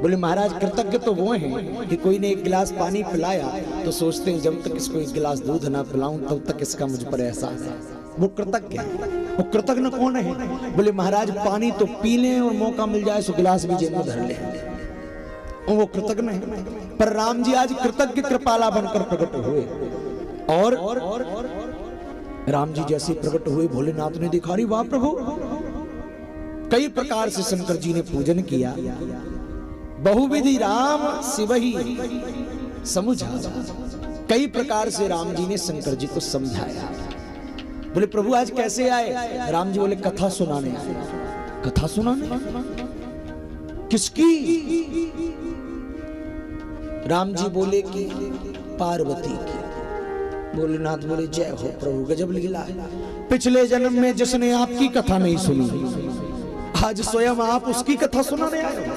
बोले महाराज कृतज्ञ तो वो हैं कि कोई ने एक गिलास पानी पिलाया तो सोचते हैं जब तक इसको एक गिलास दूध ना पिलाऊं तब तक इसका मुझ पर एहसास है। वो कृतज्ञ है। वो कृतज्ञ कौन है? बोले महाराज पानी तो पी लें और मौका मिल जाए तो गिलास भी जेब में धर ले, वो कृतज्ञ है। पर राम जी आज कृतज्ञ कृपाला बनकर प्रकट हुए और राम जी जैसे प्रकट हुए भोलेनाथ ने देखा, अरे वाह प्रभु, कई प्रकार से शंकर जी ने पूजन किया। बहुविधि राम शिवहि समुझा, कई प्रकार से राम जी ने शंकर जी को समझाया। बोले प्रभु आज कैसे आए? राम जी बोले कथा सुनाने आए। कथा सुनाने? किसकी? राम जी बोले कि पार्वती की। भोलेनाथ बोले जय हो प्रभु, गजब लीला है। पिछले जन्म में जिसने आपकी कथा नहीं सुनी, आज स्वयं आप उसकी कथा सुनाने आए हो।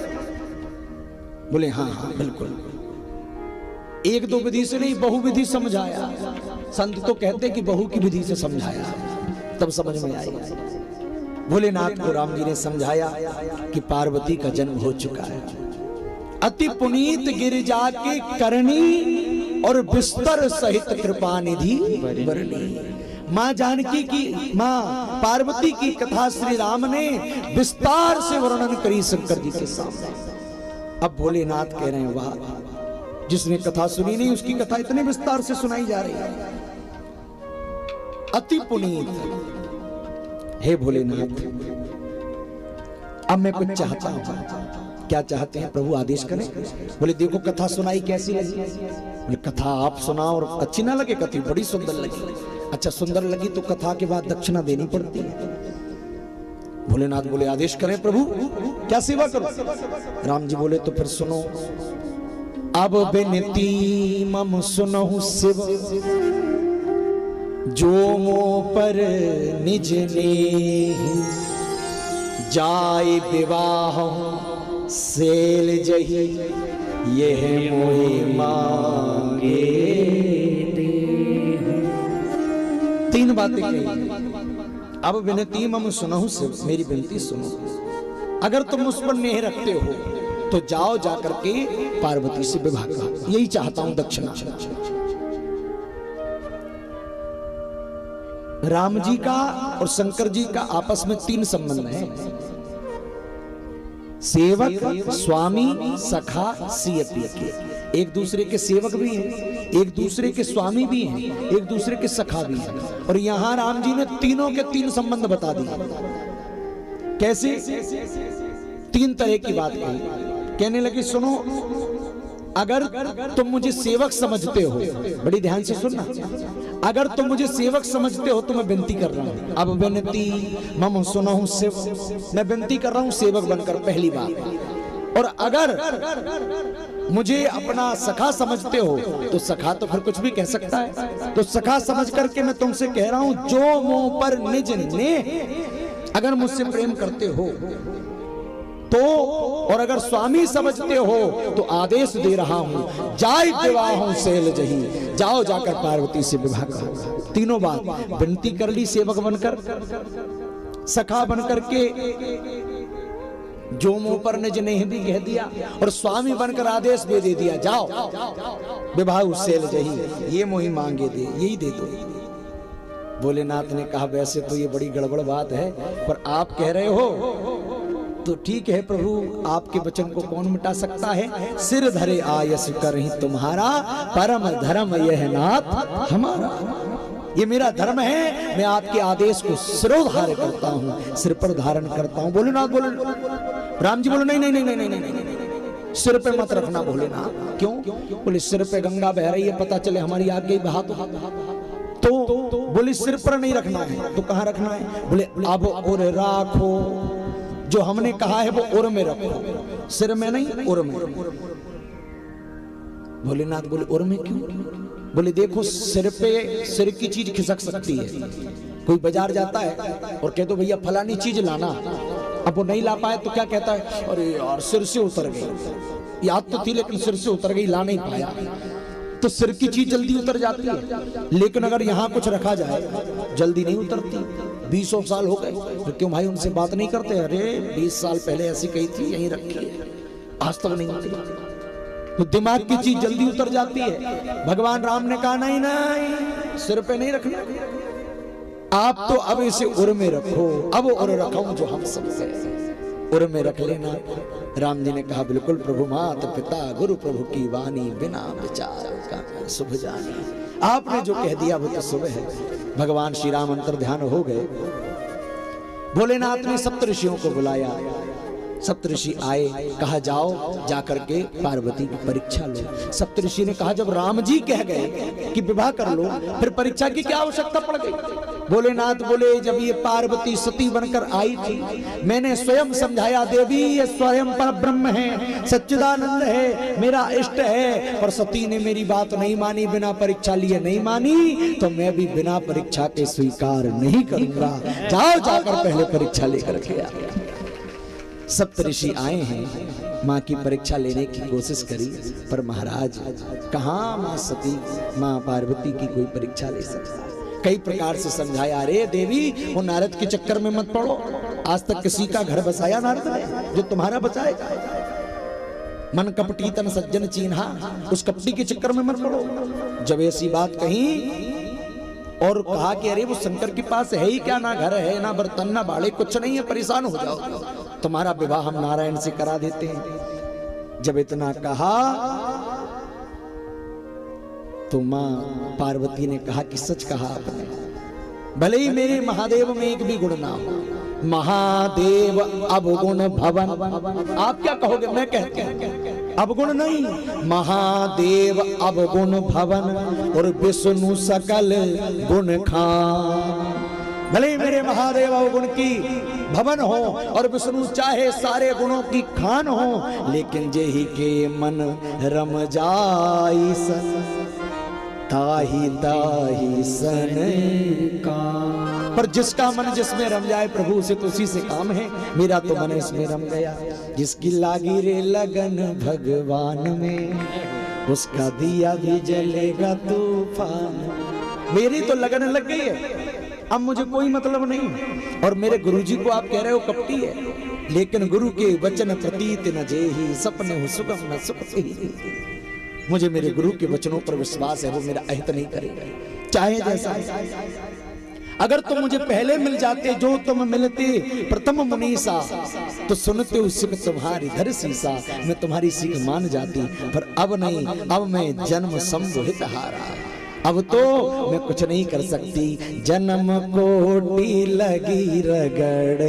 बोले हाँ हाँ बिल्कुल, एक दो विधि से नहीं बहुविधि समझाया। संत तो कहते कि बहु की विधि से समझाया तब समझ में आएगा। भोलेनाथ को राम जी ने समझाया कि पार्वती का जन्म हो चुका है। अति पुनीत गिरिजा के करनी और बिस्तर सहित कृपा निधि बरनी। मां जानकी की, मां पार्वती की कथा श्री राम ने विस्तार से वर्णन करी शंकर जी के सामने। अब भोलेनाथ कह रहे हैं वाह, जिसने कथा सुनी नहीं उसकी कथा इतने विस्तार से सुनाई जा रही है। अति पुनीत हे भोलेनाथ, अब मैं कुछ चाहता हूं। क्या चाहते हैं प्रभु, आदेश करें। बोले देखो कथा सुनाई कैसी लगी? बोले कथा आप सुनाओ और अच्छी ना लगे, कथा बड़ी सुंदर लगी। अच्छा सुंदर लगी तो कथा के बाद दक्षिणा देनी पड़ती है। भोलेनाथ बोले आदेश करें प्रभु, क्या सेवा करो? राम जी बोले तो फिर सुनो। अब बिनती मम सुनहु शिव, जो मो पर निज ने जाय विवाह सेल जही, यह मोहि मांगे। तीन बातें कही। अब विनती मम सुनहु शिव, मेरी विनती सुनो। अगर तुम उस पर नेह रखते हो तो जाओ जाकर के पार्वती से विवाह करो, यही चाहता हूं दक्षिणा। राम जी का और शंकर जी का आपस में तीन संबंध है। सेवक, स्वामी, सखा, सियपी के। एक दूसरे के सेवक भी हैं, एक दूसरे के स्वामी भी हैं, एक दूसरे के सखा भी हैं। और यहां राम जी ने तीनों के तीन संबंध बता दिए। कैसे? तीन तरह की बात कही। कहने लगे सुनो, अगर तुम मुझे सेवक समझते हो, बड़ी ध्यान से सुनना, अगर तुम मुझे सेवक समझते हो तो मैं विनती कर रहा हूं। अब विनती मम सुनहु शिव, मैं विनती कर रहा हूं सेवक बनकर, पहली बात। और अगर मुझे अपना सखा समझते हो तो सखा तो फिर कुछ भी कह सकता है, तो सखा समझ करके मैं तुमसे कह रहा हूं, जो मुंह पर निज ने, अगर मुझसे प्रेम करते हो तो, और अगर स्वामी समझते हो तो आदेश दे रहा हूं, जाय विवाह सेल जही, जाओ जाकर पार्वती से विवाह करो। तीनों बात विनती कर ली, सेवक बनकर, सखा बनकर के जो मुंह पर निज ने भी कह दिया, और स्वामी बनकर आदेश भी दे दिया, जाओ विवाह सेल जही, ये मोहि मांगे दे, यही दे दो। भोलेनाथ ने कहा वैसे तो ये बड़ी गड़बड़ बात है, पर आप कह रहे हो तो ठीक है प्रभु, आपके वचन को कौन मिटा सकता है। सिर धरे आयस करहि तुम्हारा, परम धर्म यह नाथ हमारा। ये मेरा धर्म है, मैं आपके आदेश को सिरोधार करता हूँ, सिर पर धारण करता हूँ। भोलेनाथ बोले, राम जी बोले नहीं नहीं नहीं नहीं नहीं नहीं, सिर पे मत रखना भोलेनाथ। क्यों? बोले सिर पे गंगा बह रही है, पता चले हमारी आगे बहा तो बोले सिर पर नहीं रखना है, तो कहाँ रखना है? बोले अब और राखो, जो हमने कहा है वो उर में रखो, सिर में नहीं, उर में। भोलेनाथ बोले उर में क्यों? बोले देखो सिर पे, सिर की चीज खिसक सकती है। कोई बाजार जाता है और कहते भैया फलानी चीज लाना, अब वो नहीं ला पाए तो क्या कहता है, अरे यार सिर से उतर गई, याद तो थी लेकिन सिर से उतर गई, ला नहीं पाया। तो सिर की चीज जल्दी उतर जाती है, लेकिन अगर यहाँ कुछ रखा जाए जल्दी नहीं उतरती। 20 साल हो गए तो क्यों भाई उनसे बात नहीं करते? अरे 20 साल पहले ऐसी कही थी, यहीं रखी है। आज तक नहीं उतरी। तो दिमाग की चीज जल्दी उतर जाती है। भगवान राम ने कहा नहीं नहीं, सिर पे नहीं रखना, आप तो अब इसे उर में रखो। अब उर रखाऊं जो हम सबसे, उर में रख लेना। राम जी ने कहा बिल्कुल प्रभु, माता पिता गुरु प्रभु की वाणी, बिना विचार का शुभ जानी। आपने जो कह दिया वो तो शुभ है। भगवान श्री राम अंतर ध्यान हो गए। भोलेनाथ ने सप्तऋषियों को बुलाया। सप्तऋषि आए, कहा जाओ जाकर के पार्वती की परीक्षा लो। सप्तऋषि ने कहा जब राम जी कह गए कि विवाह कर लो, फिर परीक्षा की क्या आवश्यकता पड़ गई? भोलेनाथ बोले जब ये पार्वती सती बनकर आई थी, मैंने स्वयं समझाया देवी ये स्वयं पर ब्रह्म है, सच्चिदानंद है, मेरा इष्ट है, पर सती ने मेरी बात नहीं मानी, बिना परीक्षा लिए नहीं मानी, तो मैं भी बिना परीक्षा के स्वीकार नहीं करूंगा। जाओ जाकर पहले परीक्षा लेकर के आ। सप्तऋषि आए हैं, माँ की परीक्षा लेने की कोशिश करी, पर महाराज कहाँ माँ सती माँ पार्वती की कोई परीक्षा ले सकता। कई प्रकार से समझाया, अरे देवी वो नारद के चक्कर में मत पड़ो, आज तक किसी का घर बसाया नारद ने जो तुम्हारा बचाएगा? मन कपटी तन सज्जन चीन्हा, उस कपटी के चक्कर में मत पड़ो। जब ऐसी बात कही और कहा कि अरे वो शंकर के पास है ही क्या, ना घर है ना बर्तन ना बाड़े, कुछ नहीं है, परेशान हो जाओ, तुम्हारा विवाह हम नारायण से करा देते हैं। जब इतना कहा तो मां पार्वती ने कहा कि सच कहा आपने, भले ही मेरे महादेव में एक भी गुण ना हो, महादेव अवगुण भवन। आप क्या कहोगे? मैं कहते हैं अवगुण नहीं, महादेव अवगुण भवन और विष्णु सकल गुण खान। भले ही मेरे महादेव अवगुण की भवन हो और विष्णु चाहे सारे गुणों की खान हो, लेकिन जेहि के मन रम जाई सन ताही ताही सन का। पर जिसका मन जिसमें रम जाए प्रभु से तो उसी से काम है। मेरा तो मन इसमें रम गया। जिसकी लागी रे लगन भगवान में, उसका दिया भी जलेगा तूफान। मेरी तो लगन लग गई है, अब मुझे कोई मतलब नहीं। और मेरे गुरुजी को आप कह रहे हो कपटी है, लेकिन गुरु के वचन प्रतीत न जेहि, सपने हो सुगम न सुखी। मुझे मेरे गुरु के वचनों पर विश्वास है, वो मेरा अहित नहीं करेगा चाहे जैसा। अगर तुम मुझे पहले मिल जाते जो तुम मिलते प्रथम मुनीसा, तो सुनते हो सिख तुम्हारी धर सीसा, मैं तुम्हारी सीख मान जाती। पर अब नहीं, अब मैं जन्म संबोहित हारा, अब तो मैं कुछ नहीं कर सकती। जन्म कोटि लगी रगड़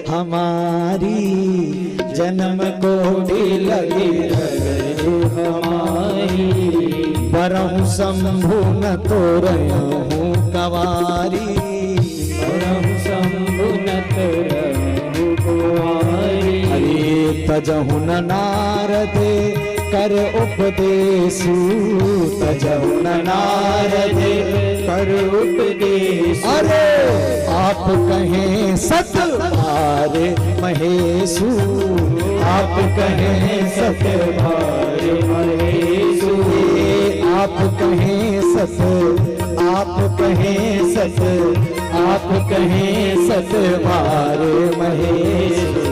हमारी, जन्म कोटि लगी रगड़ हमारी, बरहु शंभु न तो रहूं कवारी, बरहु शंभु न तो रहूं कवारी। अरे तजहु न नारद कर उपदेशु, तजहु न नारद कर उपदेशु। अरे आप कहें सत भार महेशु, आप कहें सत भार महेशु। आप कहें सत, आप कहें सत, आप कहें सत भार महेशु।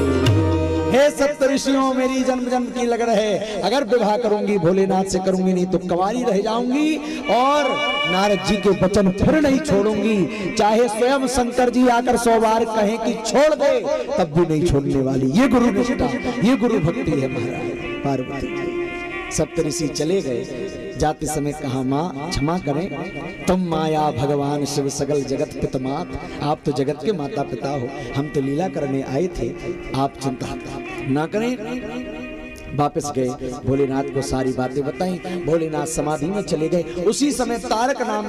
हे सप्तऋषियों, मेरी जन्म जन्म की लगन है। अगर विवाह करूंगी भोलेनाथ से करूंगी, नहीं तो कंवारी रह जाऊंगी और नारद जी के वचन फिर नहीं छोड़ूंगी। चाहे स्वयं शंकर जी आकर 100 बार कहें कि छोड़ दे, तब भी नहीं छोड़ने वाली। ये गुरु निष्ठा, ये गुरु भक्ति है महाराज पार्वती जी। सप्तऋषि चले गए। जाते समय कहा माँ क्षमा करें, तुम माया भगवान शिव सगल जगत पितमात, आप तो जगत के माता पिता हो, हम तो लीला करने आए थे, आप चिंता ना करें। वापस गए, भोलेनाथ को सारी बातें बताई। भोलेनाथ समाधि में चले गए। उसी समय तारक नाम